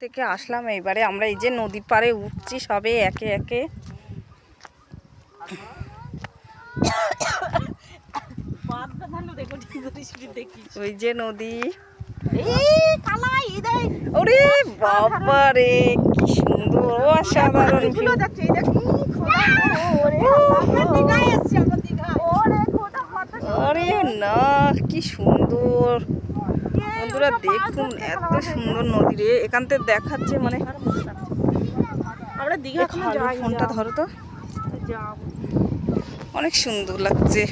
থেকে আসলাম, এইবারে আমরা এই যে নদীর পাড়ে উঠছি সবে একে একে। ওই যে নদী, ওরে বাবা রে কি সুন্দর, অসাধারণ ভিউ। আরে না কি সুন্দর বন্ধুরা, দেখুন এত সুন্দর নদী রে। এখান থেকে দেখাচ্ছে মানে আমরা দীঘা ফোনটা ধরো তো, অনেক সুন্দর লাগছে।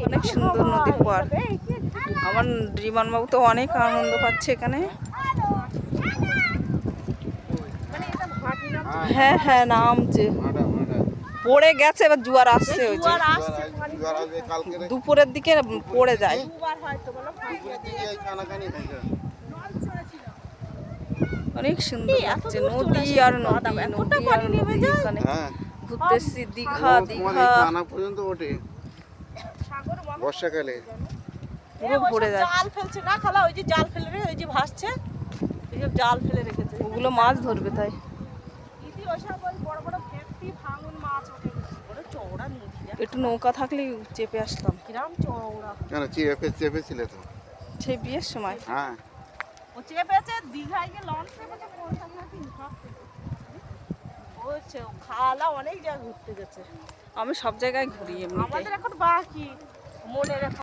অনেক সুন্দর নদীর পার। আমার রিমান বাবু তো অনেক আনন্দ পাচ্ছে এখানে। হ্যাঁ হ্যাঁ নামছে, পড়ে গেছে, এবার জোয়ার আসছে। ওই যে দুপুরের দিকে পড়ে যায়। অনেক সুন্দর লাগছে নদী আর নদী, নদী আর নদী। এখানে ঘুরতে এসেছি দীঘা, দীঘা পর্যন্ত ওঠে বর্ষাকালে, পুরো ভরে যায়। জাল ফেলছে না খালা, ওই যে জাল ফেলে রে, ওই যে ভাসছে, এই যে জাল ফেলে রেখেছে, ওগুলো মাছ ধরবে তাই। ইতি ওসব ওই বড় বড় ভেটকি ভাঙন মাছ ওঠে, বড় চওড়া নদী। একটু নৌকা থাকলে চেপে আসতাম। কিরাম চওড়া, কেন চেপেছিলে তো সেই বিয়ের সময়। হ্যাঁ ও চেপেছে দীঘায় গিয়ে লঞ্চ চেপেছে, কোনটা নাকি ও খালা অনেক জায়গায় ঘুরতে গেছে। আমি সব জায়গায় ঘুরি এমনিতে। আমাদের এখন বাকি মনে রাখা।